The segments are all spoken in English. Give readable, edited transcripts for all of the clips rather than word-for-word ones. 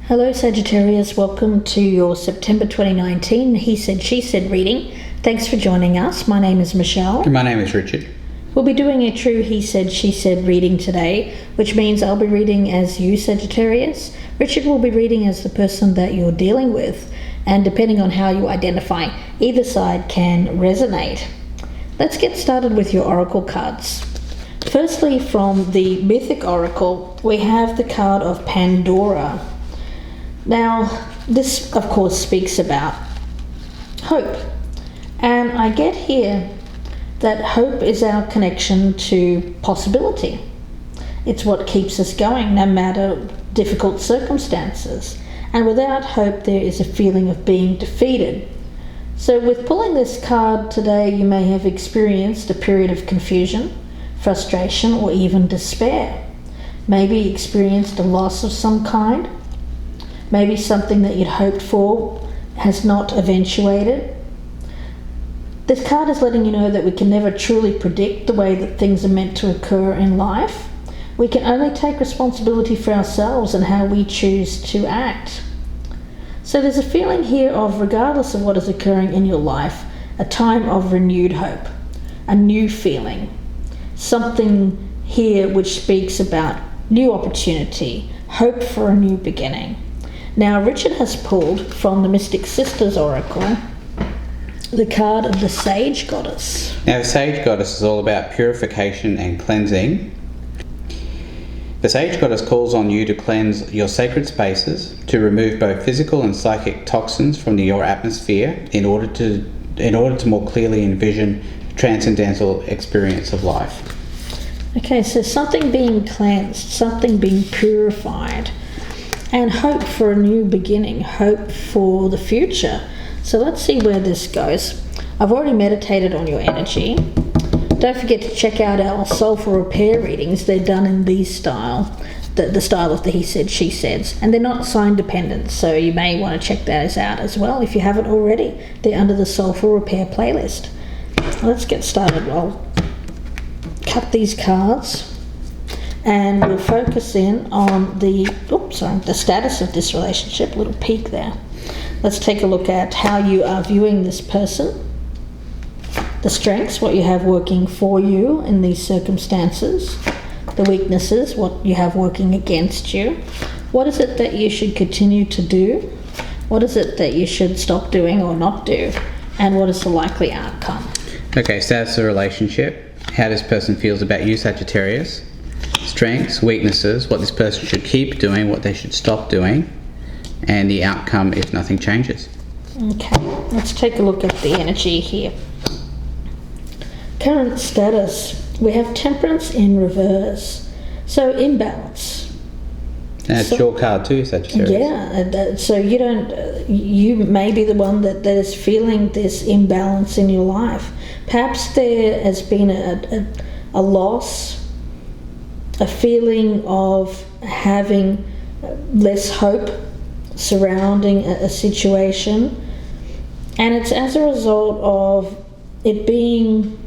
Hello Sagittarius, welcome to your September 2019 He Said, She Said reading. Thanks for joining us. My name is Michelle. And my name is Richard. We'll be doing a true He Said, She Said reading today, which means I'll be reading as you, Sagittarius. Richard will be reading as the person that you're dealing with, and depending on how you identify, either side can resonate. Let's get started with your oracle cards. Firstly, from the Mythic Oracle, we have the card of Pandora. Now, this, of course, speaks about hope. And I get here that hope is our connection to possibility. It's what keeps us going, no matter difficult circumstances. And without hope, there is a feeling of being defeated. So with pulling this card today, you may have experienced a period of confusion, frustration, or even despair. Maybe experienced a loss of some kind. Maybe something that you'd hoped for has not eventuated. This card is letting you know that we can never truly predict the way that things are meant to occur in life. We can only take responsibility for ourselves and how we choose to act. So there's a feeling here of, regardless of what is occurring in your life, a time of renewed hope, a new feeling, something here which speaks about new opportunity, hope for a new beginning. Now, Richard has pulled from the Mystic Sisters Oracle the card of the Sage Goddess. Now, the Sage Goddess is all about purification and cleansing. The Sage Goddess calls on you to cleanse your sacred spaces, to remove both physical and psychic toxins from your atmosphere in order to more clearly envision the transcendental experience of life. Okay, so something being cleansed, something being purified, and hope for a new beginning, hope for the future. So let's see where this goes. I've already meditated on your energy. Don't forget to check out our soulful repair readings. They're done in these style, the style of the He Said, She Said, and they're not sign dependent, so you may want to check those out as well if you haven't already. They're under the soulful repair playlist. Let's get started. I'll cut these cards and we'll focus in on the status of this relationship. Little peek there. Let's take a look at how you are viewing this person, the strengths, what you have working for you in these circumstances, the weaknesses, what you have working against you. What is it that you should continue to do? What is it that you should stop doing or not do? And what is the likely outcome? Okay, status of the relationship, how this person feels about you, Sagittarius. Strengths, weaknesses, what this person should keep doing, what they should stop doing, and the outcome if nothing changes. Okay, let's take a look at the energy here. Current status, we have Temperance in reverse, so imbalance. That's your card too, Sagittarius. Yeah, so you may be the one that is feeling this imbalance in your life. Perhaps there has been a loss, a feeling of having less hope surrounding a situation, and it's as a result of it being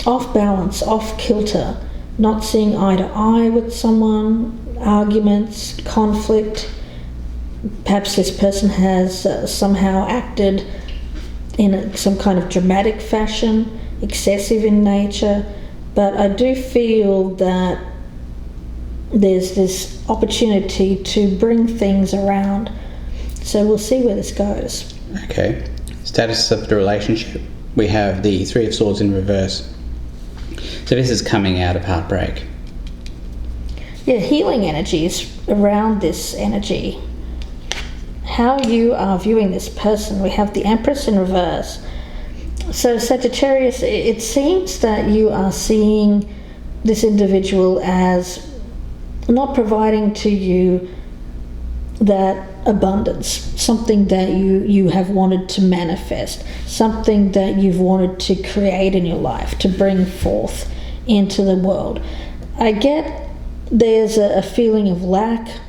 off balance, off kilter, not seeing eye to eye with someone, arguments, conflict. Perhaps this person has somehow acted in some kind of dramatic fashion, excessive in nature. But I do feel that there's this opportunity to bring things around. So we'll see where this goes. Okay. Status of the relationship. We have the Three of Swords in reverse. So this is coming out of heartbreak. Yeah, healing energies around this energy. How you are viewing this person. We have the Empress in reverse. So Sagittarius, it seems that you are seeing this individual as not providing to you that abundance, something that you have wanted to manifest, something that you've wanted to create in your life, to bring forth into the world. I get there's a feeling of lack.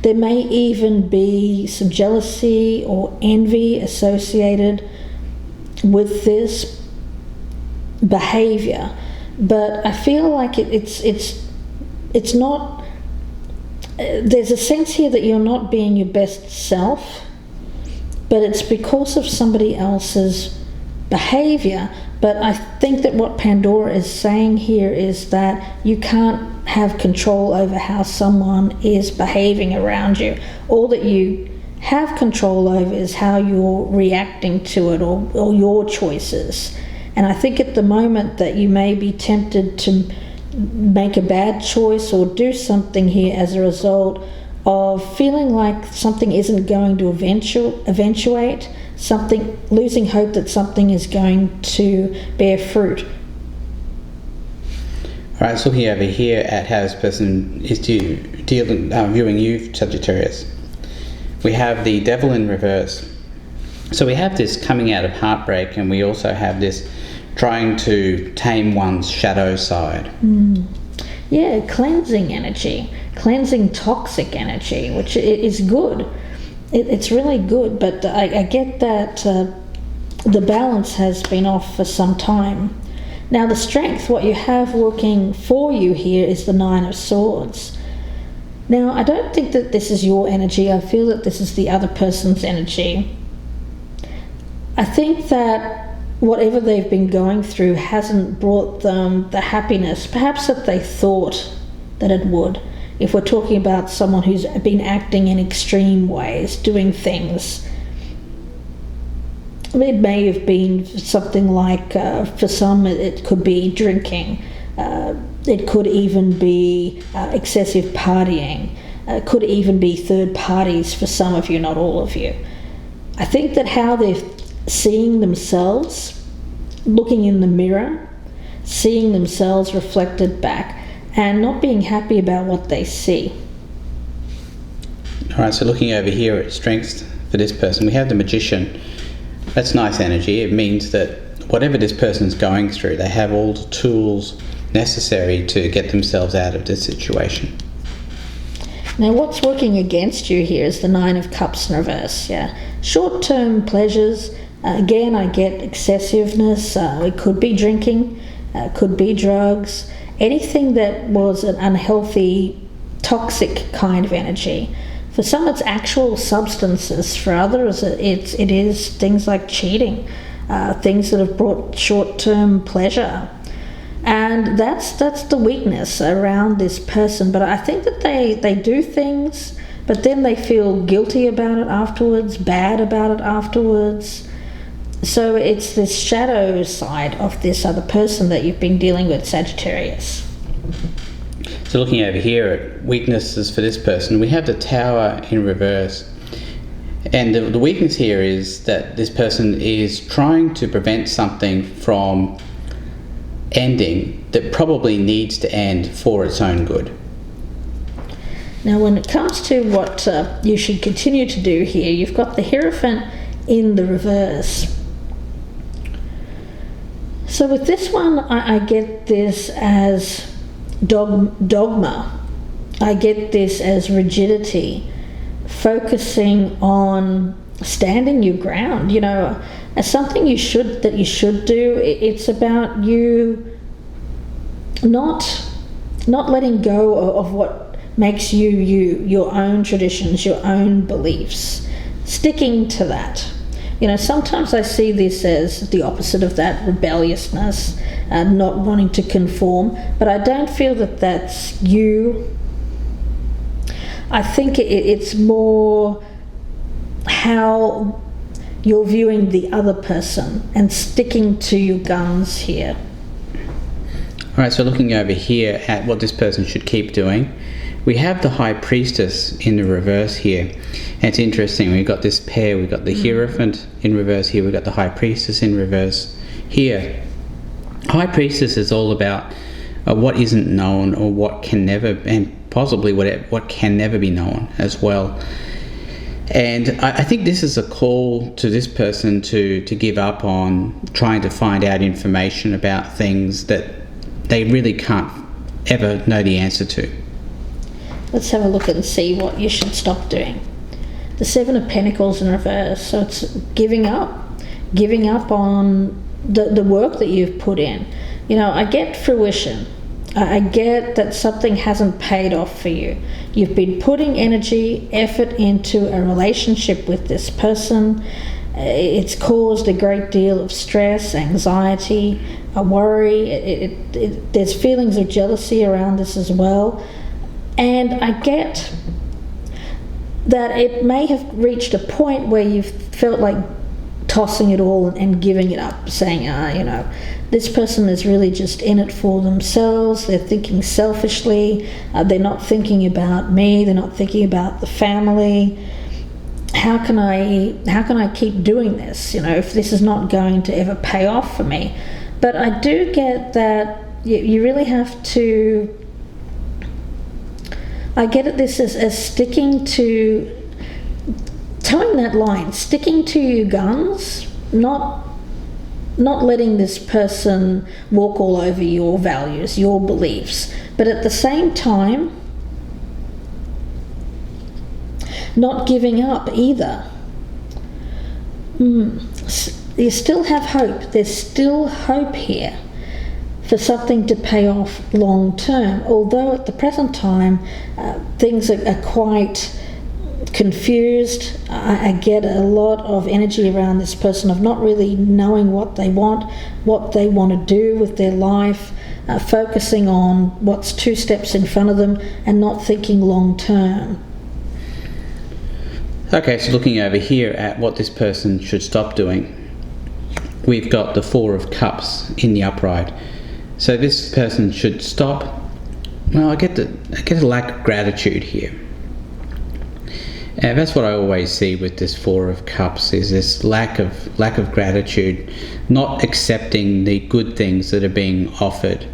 There may even be some jealousy or envy associated with this behavior, but I feel like it's not there's a sense here that you're not being your best self, but it's because of somebody else's behavior. But I think that what Pandora is saying here is that you can't have control over how someone is behaving around you. All that you have control over is how you're reacting to it, or your choices. And I think at the moment that you may be tempted to make a bad choice or do something here as a result of feeling like something isn't going to eventuate, something, losing hope that something is going to bear fruit. All right, so looking over here at how this person is viewing you, Sagittarius. We have the Devil in reverse. So we have this coming out of heartbreak, and we also have this trying to tame one's shadow side. Yeah, cleansing energy, cleansing toxic energy, which is good. It's really good, but I get that the balance has been off for some time. Now the strength, what you have working for you here is the Nine of Swords. Now I don't think that this is your energy. I feel that this is the other person's energy. I think that whatever they've been going through hasn't brought them the happiness perhaps that they thought that it would. If we're talking about someone who's been acting in extreme ways, doing things, it may have been something like, for some it could be drinking, it could even be excessive partying, it could even be third parties for some of you, not all of you. I think that how they're seeing themselves, looking in the mirror, seeing themselves reflected back, and not being happy about what they see. All right, so looking over here at strengths for this person, we have the Magician. That's nice energy. It means that whatever this person's going through, they have all the tools necessary to get themselves out of this situation. Now what's working against you here is the Nine of Cups in reverse. Yeah, short-term pleasures. Again, I get excessiveness. It could be drinking, could be drugs, anything that was an unhealthy, toxic kind of energy. For some, it's actual substances. For others, it is things like cheating, things that have brought short-term pleasure. And that's the weakness around this person. But I think that they do things, but then they feel guilty about it afterwards, bad about it afterwards. So it's this shadow side of this other person that you've been dealing with, Sagittarius. So looking over here at weaknesses for this person, we have the Tower in reverse. And the weakness here is that this person is trying to prevent something from ending that probably needs to end for its own good. Now when it comes to what you should continue to do here, you've got the Hierophant in the reverse. So with this one, I get this as dogma. I get this as rigidity, focusing on standing your ground. You know, as something you should do. It's about you not letting go of what makes you, your own traditions, your own beliefs, sticking to that. You know, sometimes I see this as the opposite of that, rebelliousness, not wanting to conform, but I don't feel that that's you. I think it's more how you're viewing the other person and sticking to your guns here. All right, so looking over here at what this person should keep doing, we have the High Priestess in the reverse here. And it's interesting, we've got this pair, we've got the Hierophant in reverse here, we've got the High Priestess in reverse here. High Priestess is all about what isn't known, or what can never, and possibly what can never be known as well. And I think this is a call to this person to give up on trying to find out information about things that they really can't ever know the answer to. Let's have a look and see what you should stop doing. The Seven of Pentacles in reverse. So it's giving up on the work that you've put in. You know, I get fruition. I get that something hasn't paid off for you. You've been putting energy, effort into a relationship with this person. It's caused a great deal of stress, anxiety, a worry. There's feelings of jealousy around this as well. And I get that it may have reached a point where you've felt like tossing it all and giving it up, saying, this person is really just in it for themselves. They're thinking selfishly. They're not thinking about me. They're not thinking about the family. How can I keep doing this? If this is not going to ever pay off for me. But I do get that you really have to. I get at this as sticking to, towing that line, sticking to your guns, not letting this person walk all over your values, your beliefs, but at the same time, not giving up either. You still have hope. There's still hope here for something to pay off long term, although at the present time things are quite confused. I get a lot of energy around this person of not really knowing what they want to do with their life, focusing on what's 2 steps in front of them and not thinking long term. Okay, so looking over here at what this person should stop doing, we've got the 4 of Cups in the upright. So this person should stop. Well, I get a lack of gratitude here. And that's what I always see with this 4 of Cups, is this lack of gratitude, not accepting the good things that are being offered.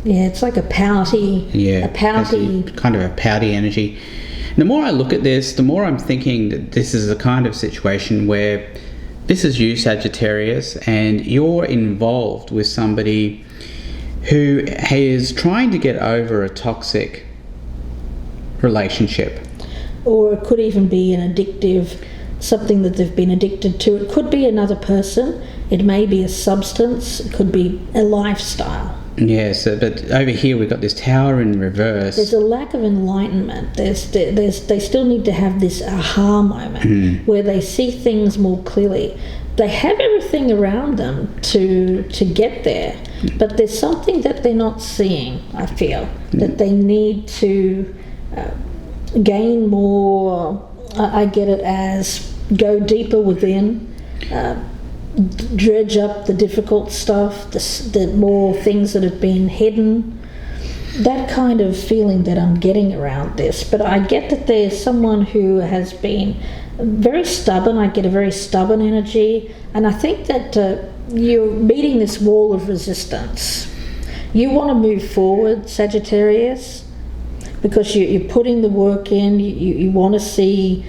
Yeah, it's like a pouty. Yeah, kind of a pouty energy. And the more I look at this, the more I'm thinking that this is the kind of situation where this is you, Sagittarius, and you're involved with somebody who is trying to get over a toxic relationship. Or it could even be an addictive, something that they've been addicted to. It could be another person. It may be a substance. It could be a lifestyle. Yes, but over here we've got this Tower in reverse. There's a lack of enlightenment. They still need to have this aha moment where they see things more clearly. They have everything around them to get there, but there's something that they're not seeing, I feel, that they need to gain more. I get it as go deeper within, dredge up the difficult stuff, the more things that have been hidden. That kind of feeling that I'm getting around this. But I get that there's someone who has been very stubborn. I get a very stubborn energy, and I think that you're meeting this wall of resistance. You want to move forward, Sagittarius, because you're putting the work in. You want to see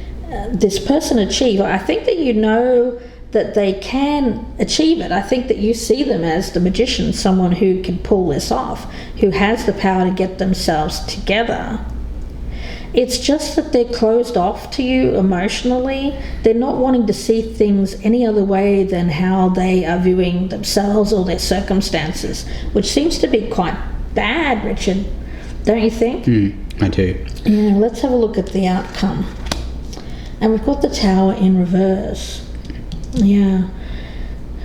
this person achieve. I think that you know that they can achieve it. I think that you see them as the magician, someone who can pull this off, who has the power to get themselves together. It's just that they're closed off to you emotionally. They're not wanting to see things any other way than how they are viewing themselves or their circumstances, which seems to be quite bad, Richard. Don't you think? I do. Yeah, let's have a look at the outcome. And we've got the Tower in reverse. Yeah.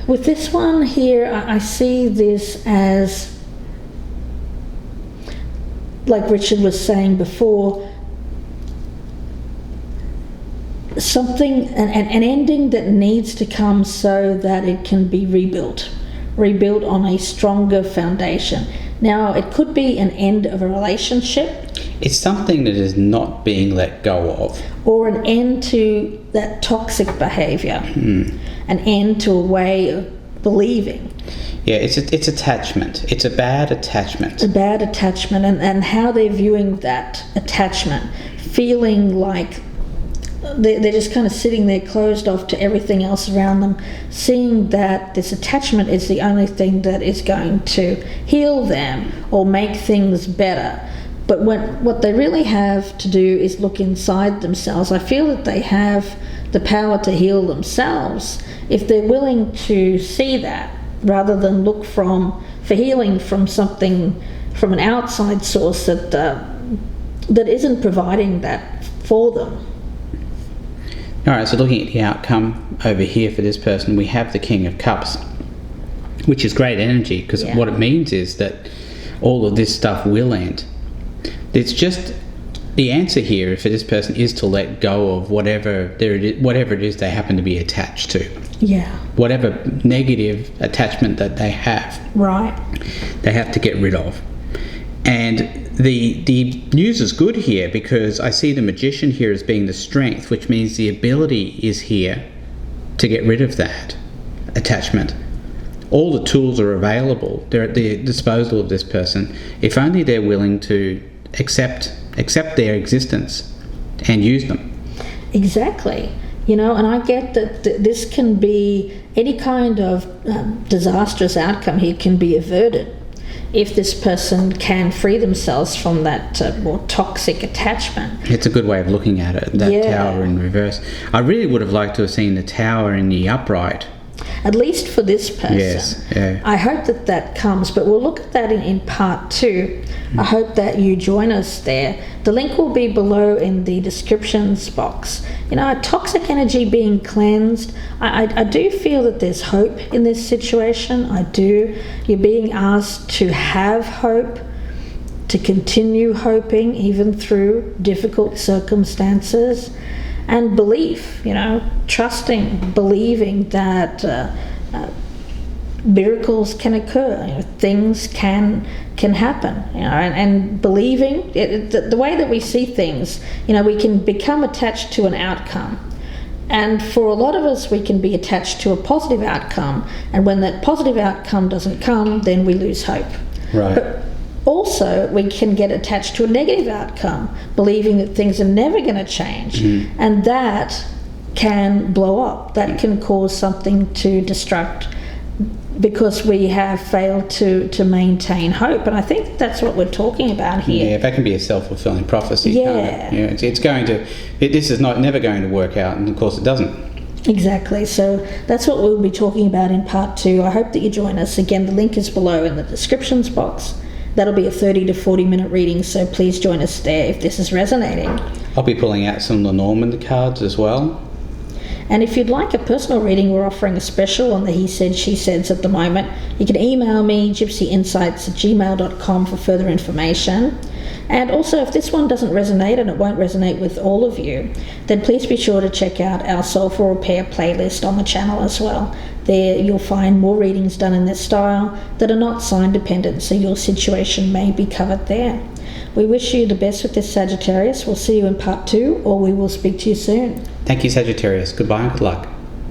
With this one here, I see this as, like Richard was saying before, something, an ending that needs to come so that it can be rebuilt on a stronger foundation. Now, it could be an end of a relationship. It's something that is not being let go of. Or an end to that toxic behaviour. An end to a way of believing. Yeah, it's attachment. It's a bad attachment. A bad attachment, and how they're viewing that attachment. Feeling like they're just kind of sitting there closed off to everything else around them, seeing that this attachment is the only thing that is going to heal them or make things better. But what they really have to do is look inside themselves. I feel that they have the power to heal themselves if they're willing to see that, rather than look for healing from something from an outside source that isn't providing that for them. All right, so looking at the outcome over here for this person, we have the King of Cups, which is great energy, because what it means is that all of this stuff will end. It's just the answer here for this person is to let go of whatever it is they happen to be attached to. Yeah. Whatever negative attachment that they have. Right. They have to get rid of. And the news is good here, because I see the Magician here as being the strength, which means the ability is here to get rid of that attachment. All the tools are available. They're at the disposal of this person, if only they're willing to accept their existence and use them. Exactly. And I get that this can be any kind of disastrous outcome here can be averted if this person can free themselves from that more toxic attachment. It's a good way of looking at it, that Tower in reverse. I really would have liked to have seen the Tower in the upright. At least for this person. Yes, yeah. I hope that comes, but we'll look at that in part 2. I hope that you join us there. The link will be below in the descriptions box. Toxic energy being cleansed. I do feel that there's hope in this situation. I do. You're being asked to have hope, to continue hoping even through difficult circumstances. And belief, trusting, believing that miracles can occur, things can happen, and believing the way that we see things, we can become attached to an outcome. And for a lot of us, we can be attached to a positive outcome. And when that positive outcome doesn't come, then we lose hope. Right. But also, we can get attached to a negative outcome, believing that things are never going to change. And that can blow up. That can cause something to destruct because we have failed to maintain hope. And I think that's what we're talking about here. Yeah, that can be a self-fulfilling prophecy. Yeah. Can't it? This is never going to work out, and of course it doesn't. Exactly. So that's what we'll be talking about in part 2. I hope that you join us. Again, the link is below in the descriptions box. That'll be a 30 to 40 minute reading, so please join us there if this is resonating. I'll be pulling out some Lenormand cards as well. And if you'd like a personal reading, we're offering a special on the He Said, She Said's at the moment. You can email me, gypsyinsights@gmail.com, for further information. And also, if this one doesn't resonate, and it won't resonate with all of you, then please be sure to check out our Soulful Repair playlist on the channel as well. There you'll find more readings done in this style that are not sign dependent, so your situation may be covered there. We wish you the best with this, Sagittarius. We'll see you in part 2, or we will speak to you soon. Thank you, Sagittarius. Goodbye and good luck.